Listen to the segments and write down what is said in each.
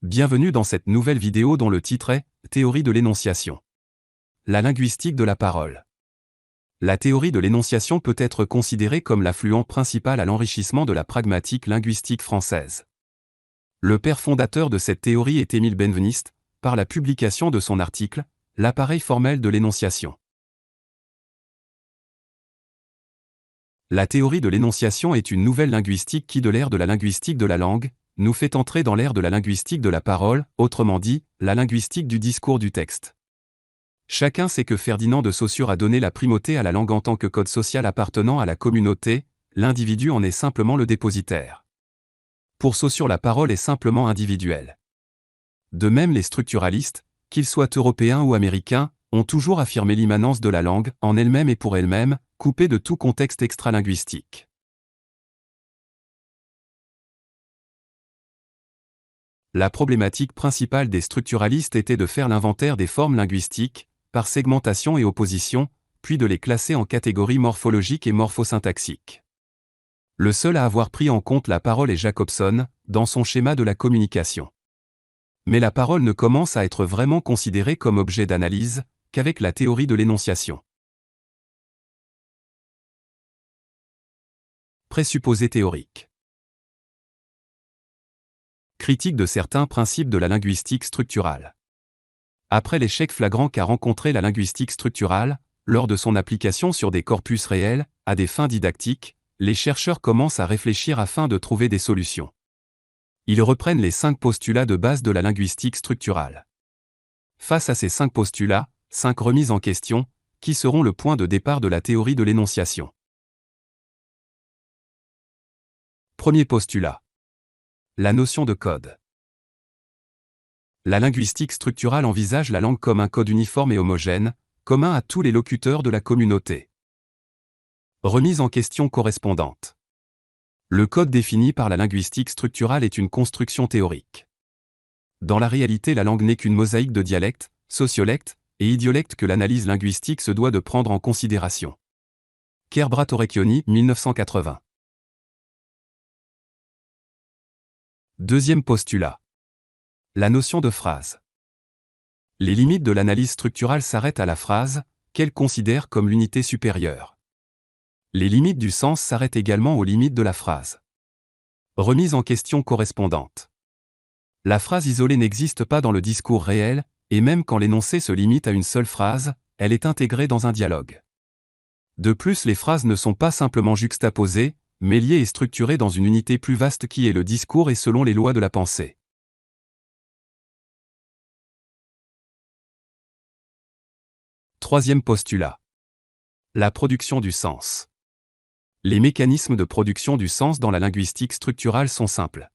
Bienvenue dans cette nouvelle vidéo dont le titre est « Théorie de l'énonciation ». La linguistique de la parole. La théorie de l'énonciation peut être considérée comme l'affluent principal à l'enrichissement de la pragmatique linguistique française. Le père fondateur de cette théorie est Émile Benveniste, par la publication de son article « L'appareil formel de l'énonciation ». La théorie de l'énonciation est une nouvelle linguistique qui, de l'ère de la linguistique de la langue, nous fait entrer dans l'ère de la linguistique de la parole, autrement dit, la linguistique du discours du texte. Chacun sait que Ferdinand de Saussure a donné la primauté à la langue en tant que code social appartenant à la communauté, l'individu en est simplement le dépositaire. Pour Saussure, la parole est simplement individuelle. De même, les structuralistes, qu'ils soient européens ou américains, ont toujours affirmé l'immanence de la langue, en elle-même et pour elle-même, coupée de tout contexte extralinguistique. La problématique principale des structuralistes était de faire l'inventaire des formes linguistiques, par segmentation et opposition, puis de les classer en catégories morphologiques et morphosyntaxiques. Le seul à avoir pris en compte la parole est Jacobson, dans son schéma de la communication. Mais la parole ne commence à être vraiment considérée comme objet d'analyse, qu'avec la théorie de l'énonciation. Présupposés théoriques. Critique de certains principes de la linguistique structurale. Après l'échec flagrant qu'a rencontré la linguistique structurale, lors de son application sur des corpus réels, à des fins didactiques, les chercheurs commencent à réfléchir afin de trouver des solutions. Ils reprennent les 5 postulats de base de la linguistique structurale. Face à ces 5 postulats, 5 remises en question, qui seront le point de départ de la théorie de l'énonciation. Premier postulat. La notion de code. La linguistique structurale envisage la langue comme un code uniforme et homogène, commun à tous les locuteurs de la communauté. Remise en question correspondante. Le code défini par la linguistique structurale est une construction théorique. Dans la réalité, la langue n'est qu'une mosaïque de dialectes, sociolectes et idiolectes que l'analyse linguistique se doit de prendre en considération. Kerbrat Orecchioni, 1980. Deuxième postulat. La notion de phrase. Les limites de l'analyse structurale s'arrêtent à la phrase, qu'elle considère comme l'unité supérieure. Les limites du sens s'arrêtent également aux limites de la phrase. Remise en question correspondante. La phrase isolée n'existe pas dans le discours réel, et même quand l'énoncé se limite à une seule phrase, elle est intégrée dans un dialogue. De plus, les phrases ne sont pas simplement juxtaposées, mais liées et structurées dans une unité plus vaste qui est le discours et selon les lois de la pensée. Troisième postulat. La production du sens. Les mécanismes de production du sens dans la linguistique structurale sont simples.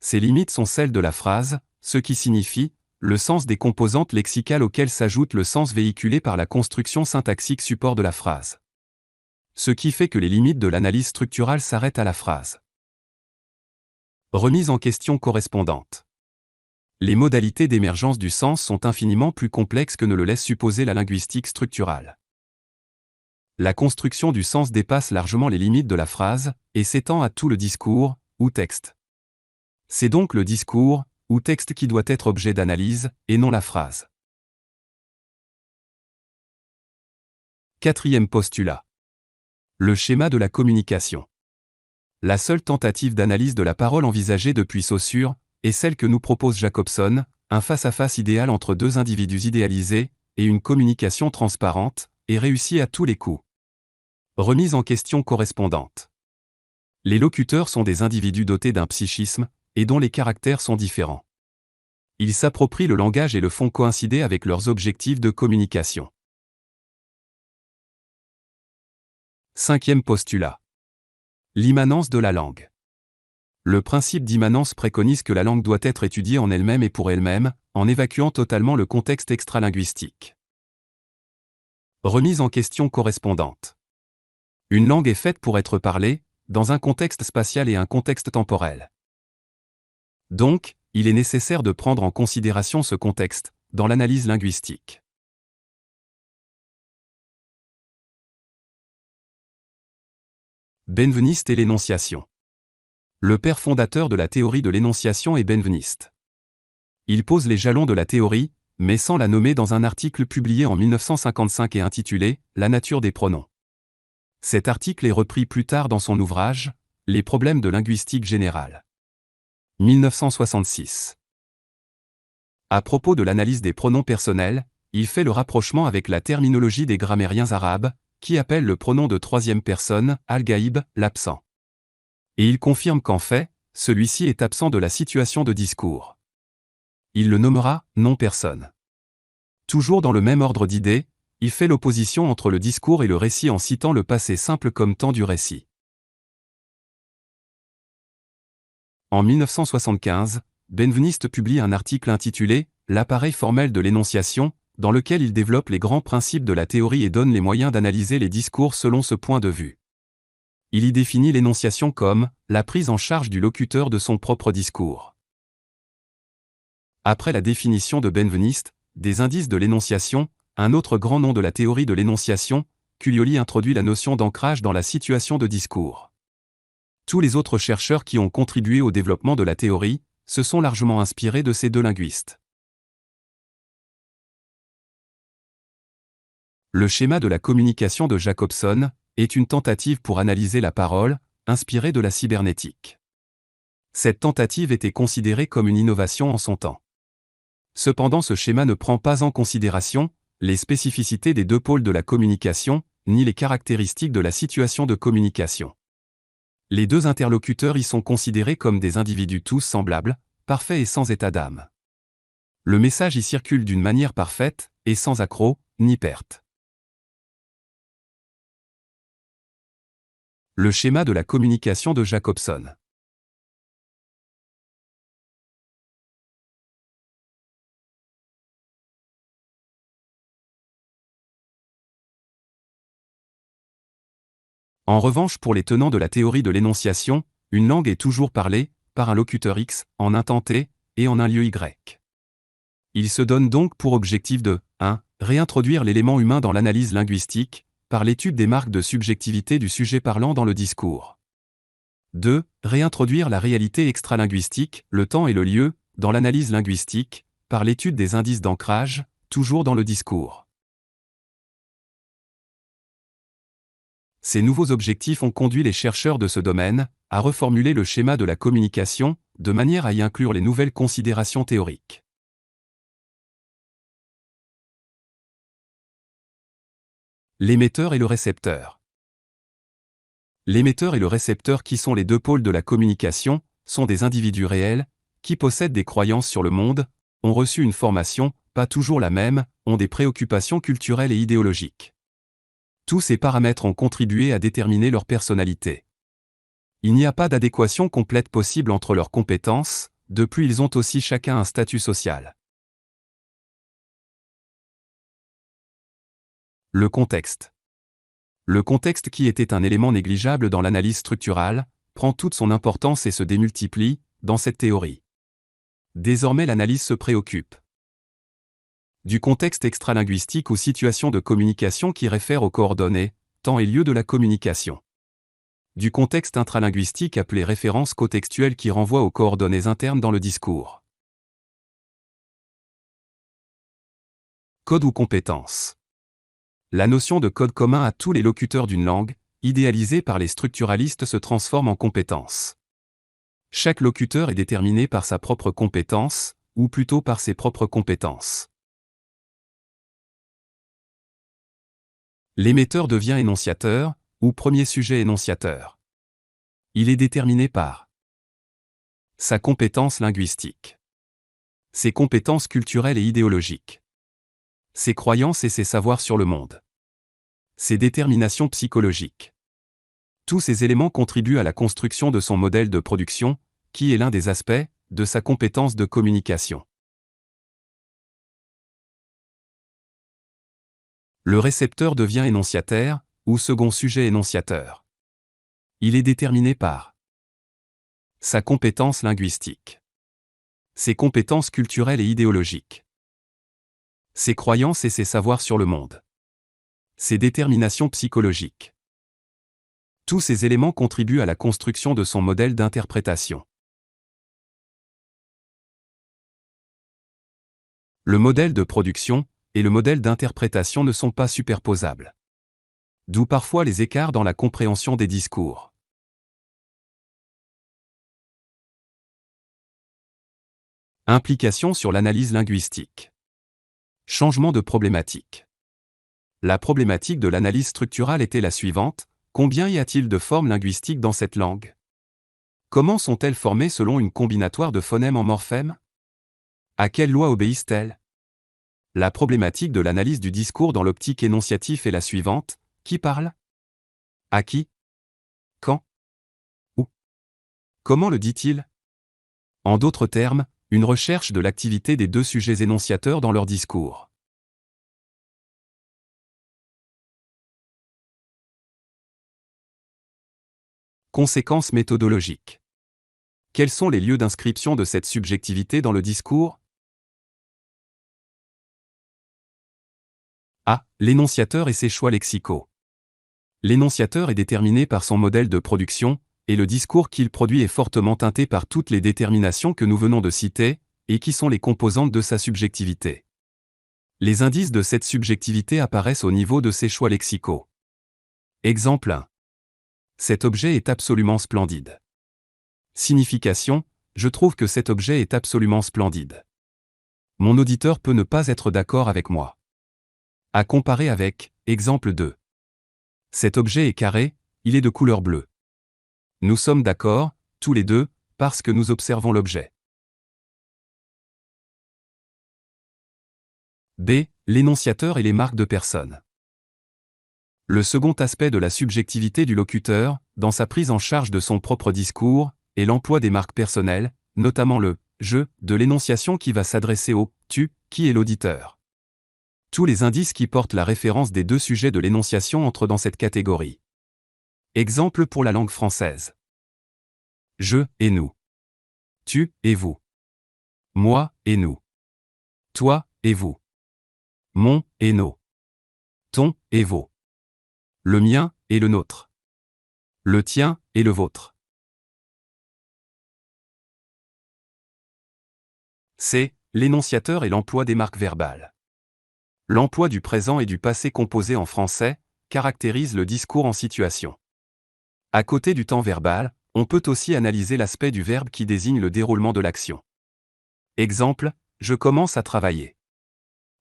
Ces limites sont celles de la phrase, ce qui signifie le sens des composantes lexicales auxquelles s'ajoute le sens véhiculé par la construction syntaxique support de la phrase. Ce qui fait que les limites de l'analyse structurale s'arrêtent à la phrase. Remise en question correspondante. Les modalités d'émergence du sens sont infiniment plus complexes que ne le laisse supposer la linguistique structurale. La construction du sens dépasse largement les limites de la phrase et s'étend à tout le discours ou texte. C'est donc le discours ou texte qui doit être objet d'analyse et non la phrase. Quatrième postulat. Le schéma de la communication. La seule tentative d'analyse de la parole envisagée depuis Saussure est celle que nous propose Jacobson, un face-à-face idéal entre deux individus idéalisés et une communication transparente et réussie à tous les coups. Remise en question correspondante. Les locuteurs sont des individus dotés d'un psychisme et dont les caractères sont différents. Ils s'approprient le langage et le font coïncider avec leurs objectifs de communication. Cinquième postulat. L'immanence de la langue. Le principe d'immanence préconise que la langue doit être étudiée en elle-même et pour elle-même, en évacuant totalement le contexte extralinguistique. Remise en question correspondante. Une langue est faite pour être parlée, dans un contexte spatial et un contexte temporel. Donc, il est nécessaire de prendre en considération ce contexte, dans l'analyse linguistique. Benveniste et l'énonciation. Le père fondateur de la théorie de l'énonciation est Benveniste. Il pose les jalons de la théorie, mais sans la nommer dans un article publié en 1955 et intitulé « La nature des pronoms ». Cet article est repris plus tard dans son ouvrage « Les problèmes de linguistique générale ». 1966. À propos de l'analyse des pronoms personnels, il fait le rapprochement avec la terminologie des grammairiens arabes, qui appellent le pronom de troisième personne, al-ghaib, l'absent. Et il confirme qu'en fait, celui-ci est absent de la situation de discours. Il le nommera « non-personne ». Toujours dans le même ordre d'idées, il fait l'opposition entre le discours et le récit en citant le passé simple comme temps du récit. En 1975, Benveniste publie un article intitulé « L'appareil formel de l'énonciation », dans lequel il développe les grands principes de la théorie et donne les moyens d'analyser les discours selon ce point de vue. Il y définit l'énonciation comme « la prise en charge du locuteur de son propre discours ». Après la définition de Benveniste, des indices de l'énonciation, un autre grand nom de la théorie de l'énonciation, Culioli introduit la notion d'ancrage dans la situation de discours. Tous les autres chercheurs qui ont contribué au développement de la théorie se sont largement inspirés de ces deux linguistes. Le schéma de la communication de Jacobson est une tentative pour analyser la parole, inspirée de la cybernétique. Cette tentative était considérée comme une innovation en son temps. Cependant, ce schéma ne prend pas en considération les spécificités des deux pôles de la communication, ni les caractéristiques de la situation de communication. Les deux interlocuteurs y sont considérés comme des individus tous semblables, parfaits et sans état d'âme. Le message y circule d'une manière parfaite, et sans accroc, ni perte. Le schéma de la communication de Jacobson. En revanche, pour les tenants de la théorie de l'énonciation, une langue est toujours parlée, par un locuteur X, en un temps T, et en un lieu Y. Il se donne donc pour objectif de 1. Réintroduire l'élément humain dans l'analyse linguistique, par l'étude des marques de subjectivité du sujet parlant dans le discours. 2. Réintroduire la réalité extralinguistique, le temps et le lieu, dans l'analyse linguistique, par l'étude des indices d'ancrage, toujours dans le discours. Ces nouveaux objectifs ont conduit les chercheurs de ce domaine à reformuler le schéma de la communication, de manière à y inclure les nouvelles considérations théoriques. L'émetteur et le récepteur. L'émetteur et le récepteur, qui sont les deux pôles de la communication, sont des individus réels, qui possèdent des croyances sur le monde, ont reçu une formation, pas toujours la même, ont des préoccupations culturelles et idéologiques. Tous ces paramètres ont contribué à déterminer leur personnalité. Il n'y a pas d'adéquation complète possible entre leurs compétences, de plus ils ont aussi chacun un statut social. Le contexte. Le contexte, qui était un élément négligeable dans l'analyse structurale, prend toute son importance et se démultiplie, dans cette théorie. Désormais, l'analyse se préoccupe du contexte extralinguistique ou situation de communication qui réfère aux coordonnées, temps et lieu de la communication. Du contexte intralinguistique appelé référence cotextuelle qui renvoie aux coordonnées internes dans le discours. Code ou compétence. La notion de code commun à tous les locuteurs d'une langue, idéalisée par les structuralistes, se transforme en compétence. Chaque locuteur est déterminé par sa propre compétence, ou plutôt par ses propres compétences. L'émetteur devient énonciateur, ou premier sujet énonciateur. Il est déterminé par sa compétence linguistique, ses compétences culturelles et idéologiques, ses croyances et ses savoirs sur le monde, ses déterminations psychologiques. Tous ces éléments contribuent à la construction de son modèle de production, qui est l'un des aspects de sa compétence de communication. Le récepteur devient énonciataire, ou second sujet énonciateur. Il est déterminé par sa compétence linguistique, ses compétences culturelles et idéologiques, ses croyances et ses savoirs sur le monde, ses déterminations psychologiques. Tous ces éléments contribuent à la construction de son modèle d'interprétation. Le modèle de production et le modèle d'interprétation ne sont pas superposables. D'où parfois les écarts dans la compréhension des discours. Implication sur l'analyse linguistique. Changement de problématique. La problématique de l'analyse structurale était la suivante: combien y a-t-il de formes linguistiques dans cette langue? Comment sont-elles formées selon une combinatoire de phonèmes en morphèmes? À quelle loi obéissent-elles? La problématique de l'analyse du discours dans l'optique énonciatif est la suivante: qui parle? À qui? Quand? Où? Comment le dit-il? En d'autres termes, une recherche de l'activité des deux sujets énonciateurs dans leur discours. Conséquences méthodologiques. Quels sont les lieux d'inscription de cette subjectivité dans le discours? A. L'énonciateur et ses choix lexicaux. L'énonciateur est déterminé par son modèle de production, et le discours qu'il produit est fortement teinté par toutes les déterminations que nous venons de citer, et qui sont les composantes de sa subjectivité. Les indices de cette subjectivité apparaissent au niveau de ses choix lexicaux. Exemple 1. Cet objet est absolument splendide. Signification: je trouve que cet objet est absolument splendide. Mon auditeur peut ne pas être d'accord avec moi. À comparer avec, exemple 2. Cet objet est carré, il est de couleur bleue. Nous sommes d'accord, tous les deux, parce que nous observons l'objet. B. L'énonciateur et les marques de personne. Le second aspect de la subjectivité du locuteur, dans sa prise en charge de son propre discours, est l'emploi des marques personnelles, notamment le « je » de l'énonciation qui va s'adresser au « tu » qui est l'auditeur. Tous les indices qui portent la référence des deux sujets de l'énonciation entrent dans cette catégorie. Exemple pour la langue française. Je et nous. Tu et vous. Moi et nous. Toi et vous. Mon et nos. Ton et vos. Le mien et le nôtre. Le tien et le vôtre. C. L'énonciateur et l'emploi des marques verbales. L'emploi du présent et du passé composé en français caractérise le discours en situation. À côté du temps verbal, on peut aussi analyser l'aspect du verbe qui désigne le déroulement de l'action. Exemple, je commence à travailler.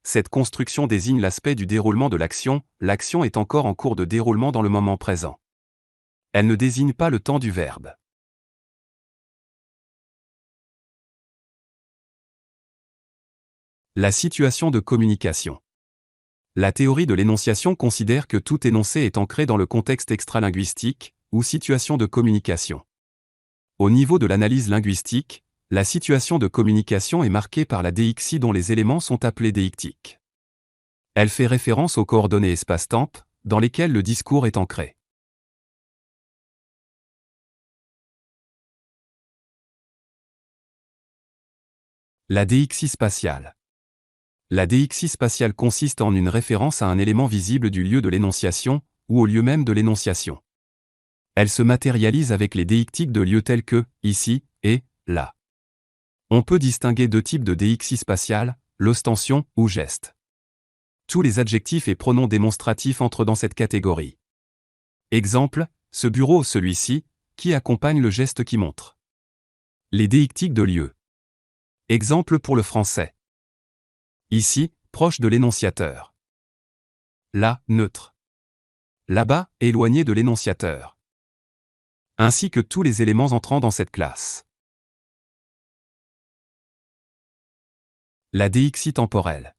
Cette construction désigne l'aspect du déroulement de l'action est encore en cours de déroulement dans le moment présent. Elle ne désigne pas le temps du verbe. La situation de communication. La théorie de l'énonciation considère que tout énoncé est ancré dans le contexte extralinguistique, ou situation de communication. Au niveau de l'analyse linguistique, la situation de communication est marquée par la déixie dont les éléments sont appelés déictiques. Elle fait référence aux coordonnées espace-temps, dans lesquelles le discours est ancré. La déixie spatiale. La déixie spatiale consiste en une référence à un élément visible du lieu de l'énonciation, ou au lieu même de l'énonciation. Elle se matérialise avec les déictiques de lieux tels que, ici, et, là. On peut distinguer deux types de déixie spatiale, l'ostension ou geste. Tous les adjectifs et pronoms démonstratifs entrent dans cette catégorie. Exemple, ce bureau ou celui-ci, qui accompagne le geste qui montre. Les déictiques de lieu. Exemple pour le français. Ici, proche de l'énonciateur. Là, neutre. Là-bas, éloigné de l'énonciateur. Ainsi que tous les éléments entrant dans cette classe. La déixie temporelle.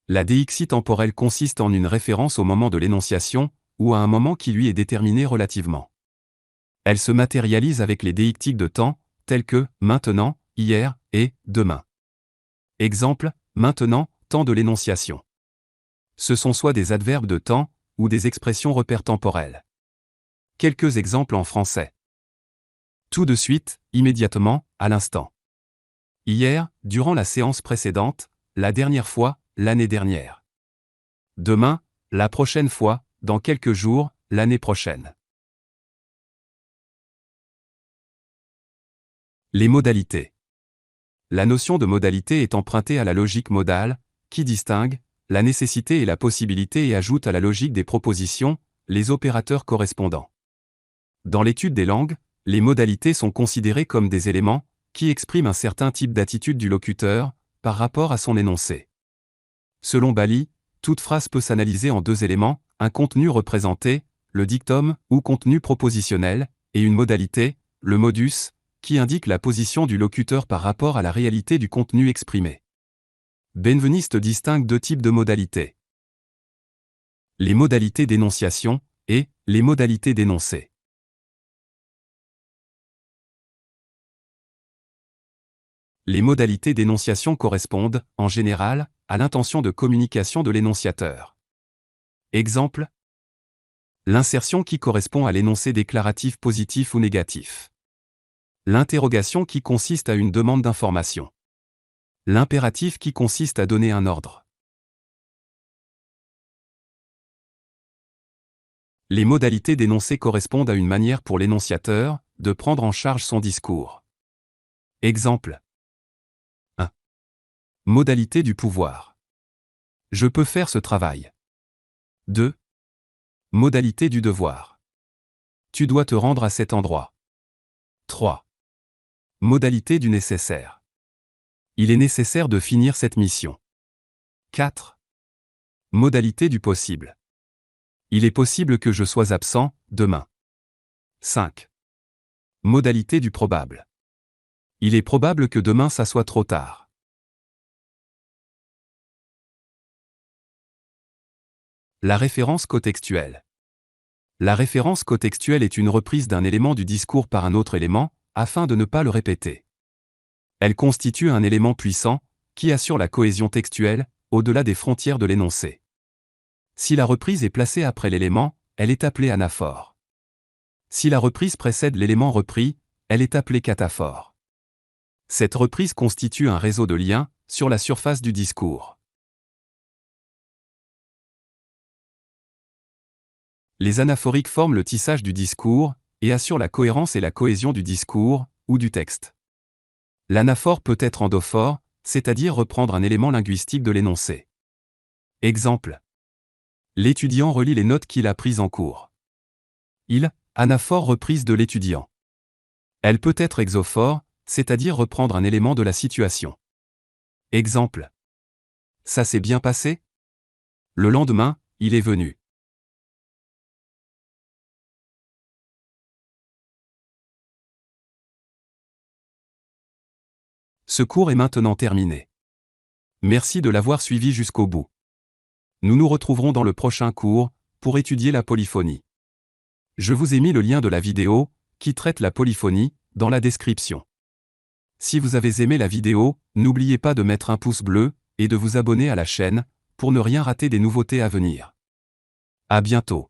La déixie temporelle consiste en une référence au moment de l'énonciation, ou à un moment qui lui est déterminé relativement. Elle se matérialise avec les déictiques de temps, tels que maintenant, hier et demain. Exemple, maintenant, temps de l'énonciation. Ce sont soit des adverbes de temps, ou des expressions repères temporels. Quelques exemples en français. Tout de suite, immédiatement, à l'instant. Hier, durant la séance précédente, la dernière fois, l'année dernière. Demain, la prochaine fois, dans quelques jours, l'année prochaine. Les modalités. La notion de modalité est empruntée à la logique modale, qui distingue la nécessité et la possibilité et ajoute à la logique des propositions les opérateurs correspondants. Dans l'étude des langues, les modalités sont considérées comme des éléments qui expriment un certain type d'attitude du locuteur par rapport à son énoncé. Selon Bally, toute phrase peut s'analyser en deux éléments, un contenu représenté, le dictum ou contenu propositionnel, et une modalité, le modus, qui indique la position du locuteur par rapport à la réalité du contenu exprimé. Benveniste distingue deux types de modalités. Les modalités d'énonciation et les modalités d'énoncé. Les modalités d'énonciation correspondent, en général, à l'intention de communication de l'énonciateur. Exemple. L'insertion qui correspond à l'énoncé déclaratif positif ou négatif. L'interrogation qui consiste à une demande d'information. L'impératif qui consiste à donner un ordre. Les modalités d'énoncé correspondent à une manière pour l'énonciateur de prendre en charge son discours. Exemple. 1. Modalité du pouvoir. Je peux faire ce travail. 2. Modalité du devoir. Tu dois te rendre à cet endroit. 3. Modalité du nécessaire. Il est nécessaire de finir cette mission. 4. Modalité du possible. Il est possible que je sois absent demain. 5. Modalité du probable. Il est probable que demain ça soit trop tard. La référence cotextuelle. La référence cotextuelle est une reprise d'un élément du discours par un autre élément, afin de ne pas le répéter. Elle constitue un élément puissant, qui assure la cohésion textuelle, au-delà des frontières de l'énoncé. Si la reprise est placée après l'élément, elle est appelée anaphore. Si la reprise précède l'élément repris, elle est appelée cataphore. Cette reprise constitue un réseau de liens, sur la surface du discours. Les anaphoriques forment le tissage du discours, et assurent la cohérence et la cohésion du discours, ou du texte. L'anaphore peut être endophore, c'est-à-dire reprendre un élément linguistique de l'énoncé. Exemple. L'étudiant relit les notes qu'il a prises en cours. Il, anaphore reprise de l'étudiant. Elle peut être exophore, c'est-à-dire reprendre un élément de la situation. Exemple. Ça s'est bien passé? Le lendemain, il est venu. Ce cours est maintenant terminé. Merci de l'avoir suivi jusqu'au bout. Nous nous retrouverons dans le prochain cours, pour étudier la polyphonie. Je vous ai mis le lien de la vidéo, qui traite la polyphonie, dans la description. Si vous avez aimé la vidéo, n'oubliez pas de mettre un pouce bleu, et de vous abonner à la chaîne, pour ne rien rater des nouveautés à venir. À bientôt.